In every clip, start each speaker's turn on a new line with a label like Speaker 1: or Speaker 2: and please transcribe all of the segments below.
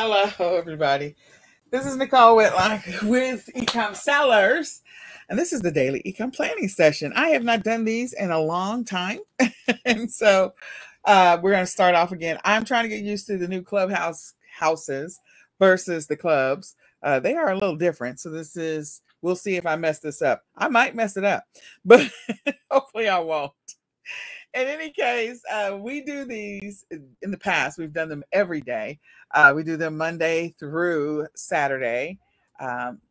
Speaker 1: Hello, everybody. This is Nicole Whitlock with Ecom Sellers, and this is the daily ecom planning session. I have not done these in a long time, and so we're going to start off again. I'm trying to get used to the new clubhouse houses versus the clubs. They are a little different, so we'll see if I mess this up. I might mess it up, but hopefully I won't. In any case, we do these in the past. We've done them every day. We do them Monday through Saturday.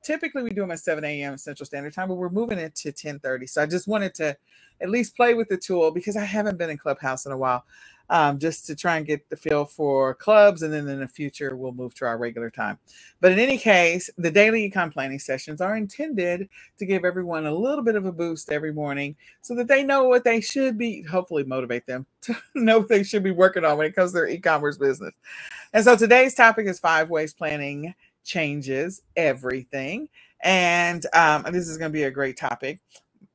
Speaker 1: Typically, we do them at 7 a.m. Central Standard Time, but we're moving it to 10:30. So I just wanted to at least play with the tool because I haven't been in Clubhouse in a while, just to try and get the feel for clubs. And then in the future, we'll move to our regular time. But in any case, the daily econ planning sessions are intended to give everyone a little bit of a boost every morning so that they know what they should be, hopefully motivate them to know what they should be working on when it comes to their e-commerce business. And so today's topic is 5 ways planning changes everything. And this is going to be a great topic.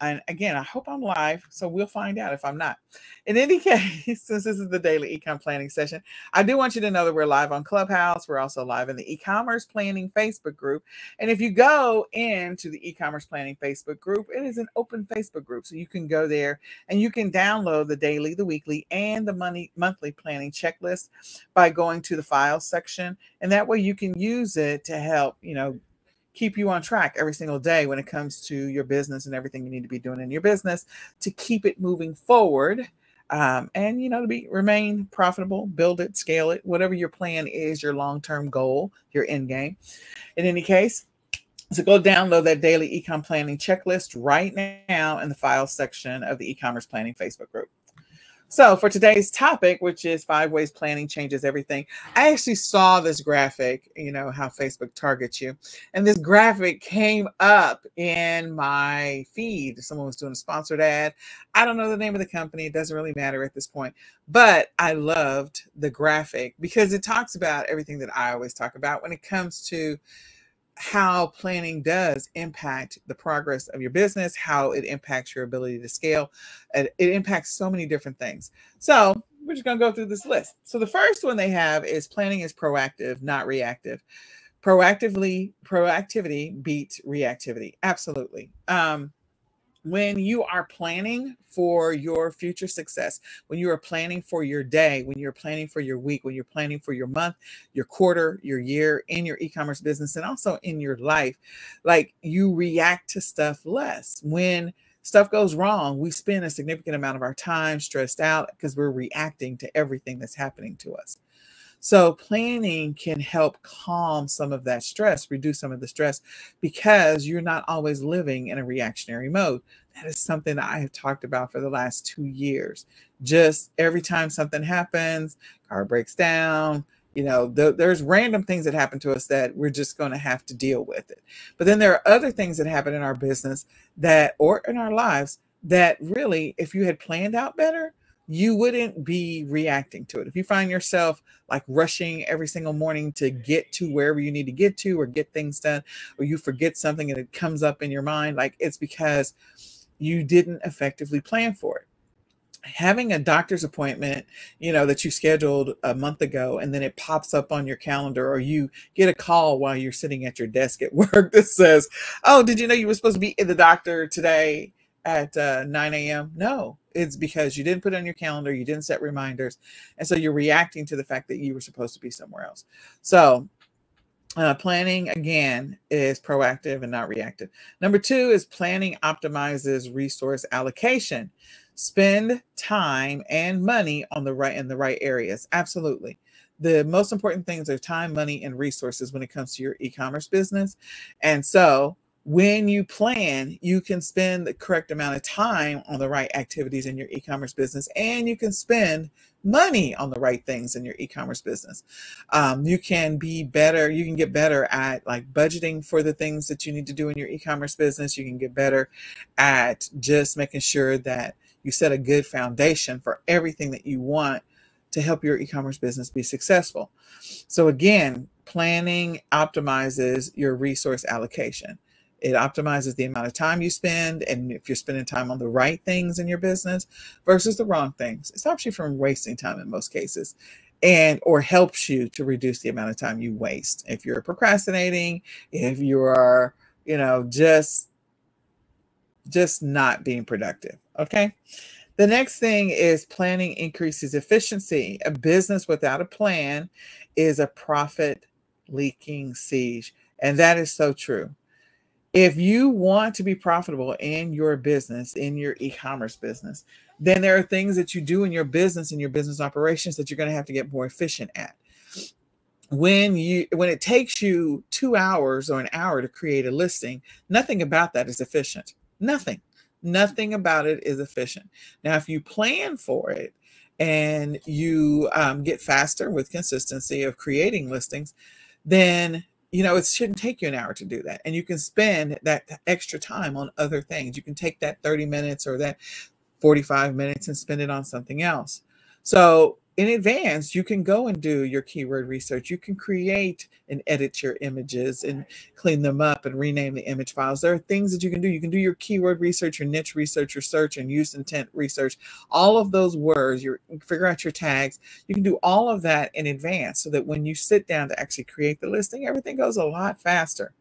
Speaker 1: And again, I hope I'm live, so we'll find out if I'm not. In any case, since this is the daily ecom planning session, I do want you to know that we're live on Clubhouse. We're also live in the e-commerce planning Facebook group. And if you go into the e-commerce planning Facebook group, it is an open Facebook group. So you can go there and you can download the daily, the weekly, and the monthly planning checklist by going to the files section. And that way you can use it to help, keep you on track every single day when it comes to your business and everything you need to be doing in your business to keep it moving forward. And to remain profitable, build it, scale it, whatever your plan is, your long-term goal, your end game. In any case, so go download that daily ecom planning checklist right now in the files section of the e-commerce planning Facebook group. So for today's topic, which is 5 ways planning changes everything, I actually saw this graphic, how Facebook targets you. And this graphic came up in my feed. Someone was doing a sponsored ad. I don't know the name of the company. It doesn't really matter at this point. But I loved the graphic because it talks about everything that I always talk about when it comes to how planning does impact the progress of your business, how it impacts your ability to scale. And it impacts so many different things. So we're just going to go through this list. So the first one they have is planning is proactive, not reactive. Proactivity beats reactivity. Absolutely. When you are planning for your future success, when you are planning for your day, when you're planning for your week, when you're planning for your month, your quarter, your year in your e-commerce business, and also in your life, like you react to stuff less. When stuff goes wrong, we spend a significant amount of our time stressed out because we're reacting to everything that's happening to us. So planning can help calm some of that stress, reduce some of the stress, because you're not always living in a reactionary mode. That is something that I have talked about for the last 2 years. Just every time something happens, car breaks down, there's random things that happen to us that we're just going to have to deal with it. But then there are other things that happen in our business or in our lives that really, if you had planned out better, you wouldn't be reacting to it. If you find yourself like rushing every single morning to get to wherever you need to get to or get things done, or you forget something and it comes up in your mind, like it's because you didn't effectively plan for it. Having a doctor's appointment, that you scheduled a month ago, and then it pops up on your calendar, or you get a call while you're sitting at your desk at work that says, "Oh, did you know you were supposed to be in the doctor today at 9 a.m. No, it's because you didn't put it on your calendar, you didn't set reminders, and so you're reacting to the fact that you were supposed to be somewhere else. So planning, again, is proactive and not reactive. Number 2 is planning optimizes resource allocation. Spend time and money in the right areas. Absolutely. The most important things are time, money, and resources when it comes to your e-commerce business. And so when you plan, you can spend the correct amount of time on the right activities in your e-commerce business, and you can spend money on the right things in your e-commerce business. You can be better. You can get better at like budgeting for the things that you need to do in your e-commerce business. You can get better at just making sure that you set a good foundation for everything that you want to help your e-commerce business be successful. So again, planning optimizes your resource allocation. It optimizes the amount of time you spend, and if you're spending time on the right things in your business versus the wrong things. It stops you from wasting time in most cases. and or helps you to reduce the amount of time you waste. If you're procrastinating, if you are, just not being productive. Okay. The next thing is planning increases efficiency. A business without a plan is a profit leaking siege. And that is so true. If you want to be profitable in your business, in your e-commerce business, then there are things that you do in your business operations that you're going to have to get more efficient at. When it takes you 2 hours or an hour to create a listing, nothing about that is efficient. Nothing about it is efficient. Now, if you plan for it and you get faster with consistency of creating listings, then it shouldn't take you an hour to do that. And you can spend that extra time on other things. You can take that 30 minutes or that 45 minutes and spend it on something else. So in advance, you can go and do your keyword research. You can create and edit your images and clean them up and rename the image files. There are things that you can do. You can do your keyword research, your niche research, your search and use intent research, all of those words, you figure out your tags. You can do all of that in advance so that when you sit down to actually create the listing, everything goes a lot faster.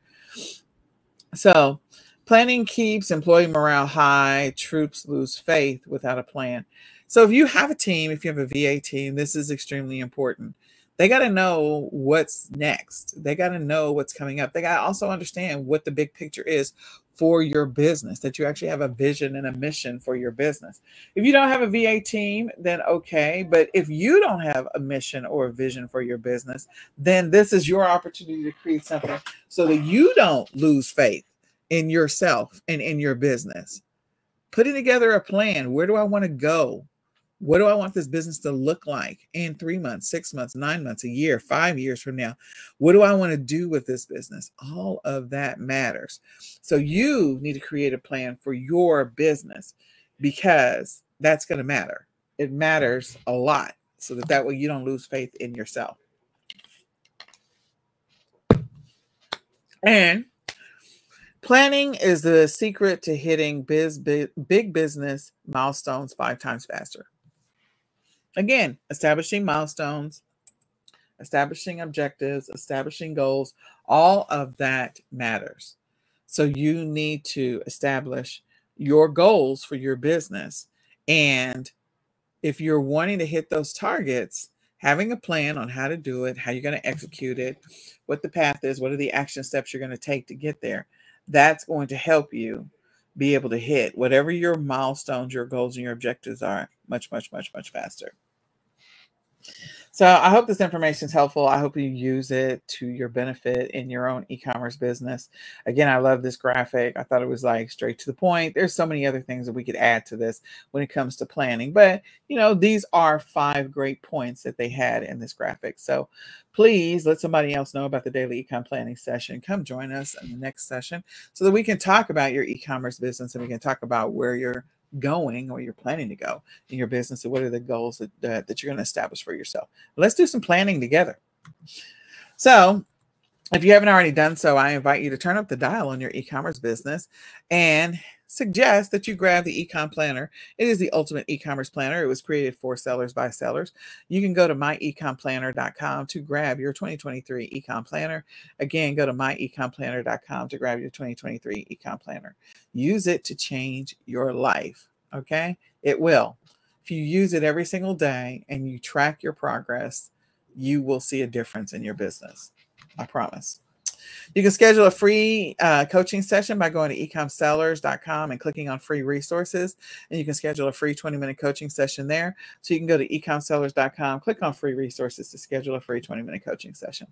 Speaker 1: So planning keeps employee morale high. Troops lose faith without a plan. So if you have a team, if you have a VA team, this is extremely important. They got to know what's next. They got to know what's coming up. They got to also understand what the big picture is for your business, that you actually have a vision and a mission for your business. If you don't have a VA team, then okay. But if you don't have a mission or a vision for your business, then this is your opportunity to create something so that you don't lose faith in yourself and in your business. Putting together a plan. Where do I want to go? What do I want this business to look like in 3 months, 6 months, 9 months, a year, 5 years from now? What do I want to do with this business? All of that matters. So you need to create a plan for your business because that's going to matter. It matters a lot so that way you don't lose faith in yourself. And planning is the secret to hitting big business milestones 5 times faster. Again, establishing milestones, establishing objectives, establishing goals, all of that matters. So you need to establish your goals for your business. And if you're wanting to hit those targets, having a plan on how to do it, how you're going to execute it, what the path is, what are the action steps you're going to take to get there, that's going to help you be able to hit whatever your milestones, your goals, and your objectives are much faster. So I hope this information is helpful. I hope you use it to your benefit in your own e-commerce business. Again, I love this graphic. I thought it was like straight to the point. There's so many other things that we could add to this when it comes to planning. But, these are 5 great points that they had in this graphic. So please let somebody else know about the daily ecom planning session. Come join us in the next session so that we can talk about your e-commerce business and we can talk about where you're going or you're planning to go in your business and what are the goals that you're going to establish for yourself. Let's do some planning together. So if you haven't already done so, I invite you to turn up the dial on your e-commerce business and suggest that you grab the Ecom Planner. It is the ultimate e-commerce planner. It was created for sellers by sellers. You can go to myecomplanner.com to grab your 2023 Ecom Planner. Again, go to myecomplanner.com to grab your 2023 Ecom Planner. Use it to change your life, okay? It will. If you use it every single day and you track your progress, you will see a difference in your business. I promise. You can schedule a free coaching session by going to ecomsellers.com and clicking on free resources. And you can schedule a free 20-minute coaching session there. So you can go to ecomsellers.com, click on free resources to schedule a free 20-minute coaching session.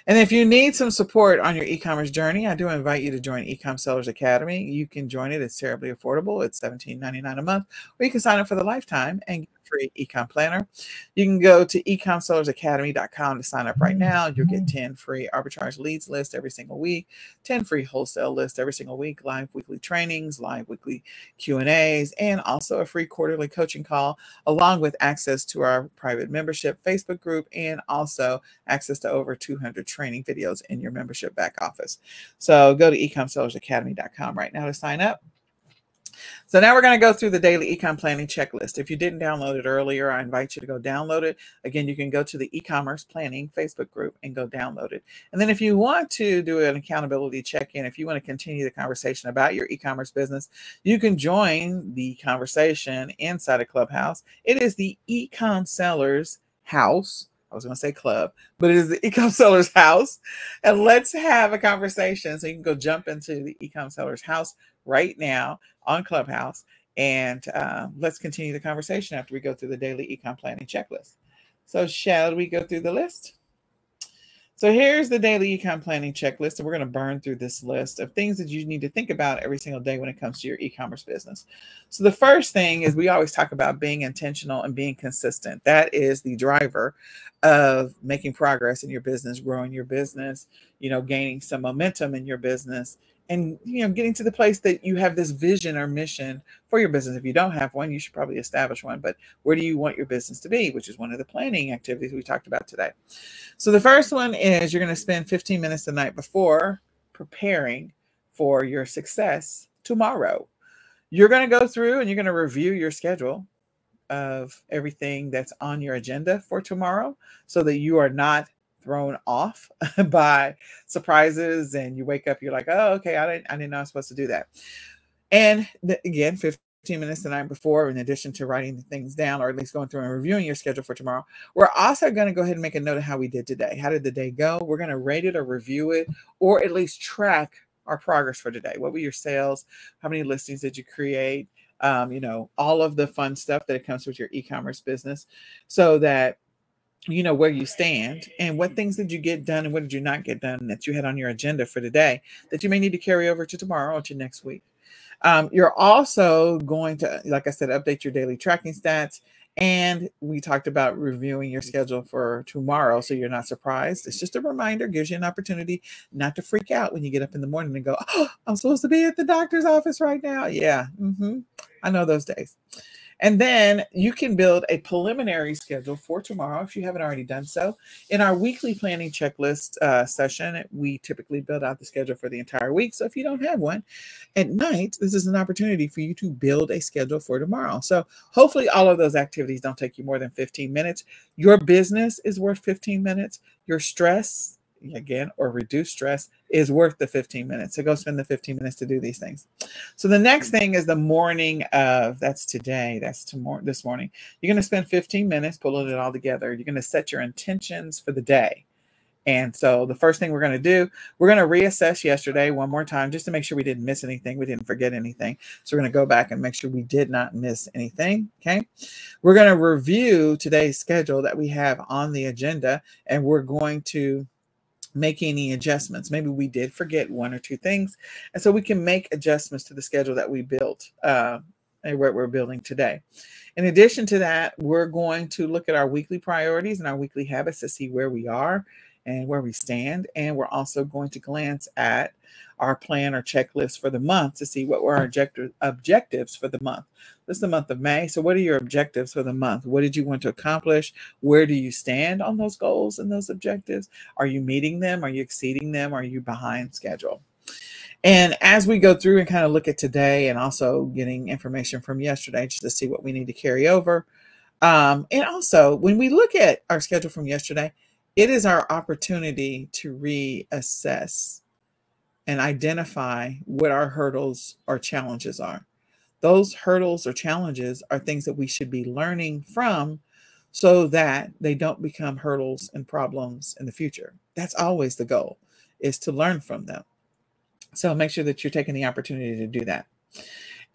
Speaker 1: And if you need some support on your e-commerce journey, I do invite you to join Ecom Sellers Academy. You can join it. It's terribly affordable. It's $17.99 a month. Or you can sign up for the lifetime and get a free Ecom Planner. You can go to ecomsellersacademy.com to sign up right now. You'll get 10 free arbitrage leads lists every single week, 10 free wholesale lists every single week, live weekly trainings, live weekly Q&As, and also a free quarterly coaching call, along with access to our private membership Facebook group and also access to over 200 training videos in your membership back office. So go to ecomsellersacademy.com right now to sign up. So now we're going to go through the daily ecom planning checklist. If you didn't download it earlier, I invite you to go download it. Again, you can go to the e-commerce planning Facebook group and go download it. And then if you want to do an accountability check-in, if you want to continue the conversation about your e-commerce business, you can join the conversation inside of Clubhouse. It is the Ecom Sellers House. I was going to say club, but it is the Ecom Sellers House. And let's have a conversation. So you can go jump into the Ecom Sellers House right now on Clubhouse, and let's continue the conversation after we go through the daily ecom planning checklist. So shall we go through the list? So here's the daily ecom planning checklist, and we're going to burn through this list of things that you need to think about every single day when it comes to your e-commerce business. So the first thing is, we always talk about being intentional and being consistent. That is the driver of making progress in your business, growing your business, gaining some momentum in your business, and getting to the place that you have this vision or mission for your business. If you don't have one, you should probably establish one. But where do you want your business to be, which is one of the planning activities we talked about today. So the first one is, you're going to spend 15 minutes the night before preparing for your success tomorrow. You're going to go through and you're going to review your schedule of everything that's on your agenda for tomorrow, so that you are not thrown off by surprises and you wake up, you're like, oh, okay, I didn't know I was supposed to do that. And again, 15 minutes the night before, in addition to writing the things down, or at least going through and reviewing your schedule for tomorrow, we're also going to go ahead and make a note of how we did today. How did the day go? We're going to rate it or review it, or at least track our progress for today. What were your sales? How many listings did you create? All of the fun stuff that comes with your e-commerce business, so that you know where you stand and what things did you get done and what did you not get done that you had on your agenda for today that you may need to carry over to tomorrow or to next week. You're also going to, like I said, update your daily tracking stats. And we talked about reviewing your schedule for tomorrow, so you're not surprised. It's just a reminder, gives you an opportunity not to freak out when you get up in the morning and go, oh, I'm supposed to be at the doctor's office right now. Yeah, I know those days. And then you can build a preliminary schedule for tomorrow if you haven't already done so. In our weekly planning checklist session, we typically build out the schedule for the entire week. So if you don't have one at night, this is an opportunity for you to build a schedule for tomorrow. So hopefully all of those activities don't take you more than 15 minutes. Your business is worth 15 minutes. Your stress, again, or reduce stress, is worth the 15 minutes. So go spend the 15 minutes to do these things. So the next thing is the morning of, that's today, that's tomorrow, this morning. You're going to spend 15 minutes pulling it all together. You're going to set your intentions for the day. And so the first thing we're going to do, we're going to reassess yesterday one more time just to make sure we didn't miss anything. We didn't forget anything. So we're going to go back and make sure we did not miss anything. Okay. We're going to review today's schedule that we have on the agenda, and we're going to make any adjustments. Maybe we did forget one or two things, and so we can make adjustments to the schedule that we built and what we're building today. In addition to that, we're going to look at our weekly priorities and our weekly habits to see where we are and where we stand. And we're also going to glance at our plan or checklist for the month to see what were our objectives for the month. This is the month of May. So what are your objectives for the month? What did you want to accomplish? Where do you stand on those goals and those objectives? Are you meeting them? Are you exceeding them? Are you behind schedule? And as we go through and kind of look at today, and also getting information from yesterday just to see what we need to carry over. And also, when we look at our schedule from yesterday, it is our opportunity to reassess and identify what our hurdles or challenges are. Those hurdles or challenges are things that we should be learning from, so that they don't become hurdles and problems in the future. That's always the goal, is to learn from them. So make sure that you're taking the opportunity to do that.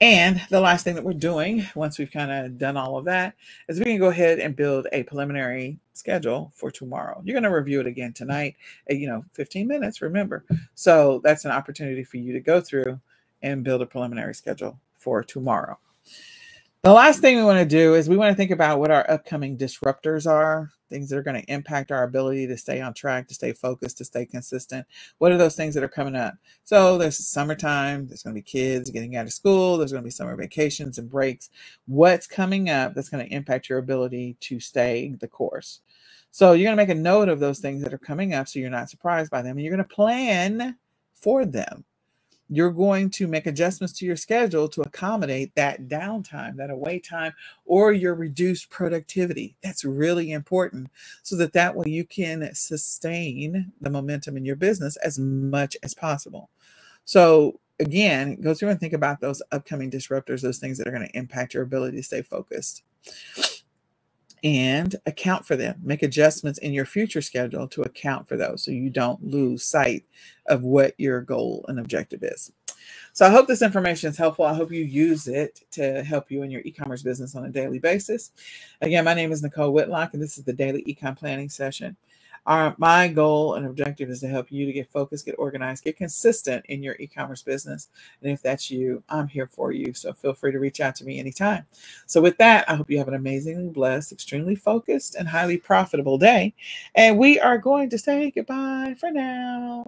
Speaker 1: And the last thing that we're doing, once we've kind of done all of that, is we can go ahead and build a preliminary schedule for tomorrow. You're going to review it again tonight, 15 minutes, remember. So that's an opportunity for you to go through and build a preliminary schedule for tomorrow. The last thing we want to do is we want to think about what our upcoming disruptors are, things that are going to impact our ability to stay on track, to stay focused, to stay consistent. What are those things that are coming up? So there's summertime, there's going to be kids getting out of school, there's going to be summer vacations and breaks. What's coming up that's going to impact your ability to stay the course? So you're going to make a note of those things that are coming up so you're not surprised by them, and you're going to plan for them. You're going to make adjustments to your schedule to accommodate that downtime, that away time, or your reduced productivity. That's really important so that way you can sustain the momentum in your business as much as possible. So again, go through and think about those upcoming disruptors, those things that are going to impact your ability to stay focused, and account for them. Make adjustments in your future schedule to account for those so you don't lose sight of what your goal and objective is. So I hope this information is helpful. I hope you use it to help you in your e-commerce business on a daily basis. Again, my name is Nicole Whitlock, and this is the Daily Econ Planning Session. My goal and objective is to help you to get focused, get organized, get consistent in your e-commerce business. And if that's you, I'm here for you. So feel free to reach out to me anytime. So with that, I hope you have an amazingly blessed, extremely focused, and highly profitable day. And we are going to say goodbye for now.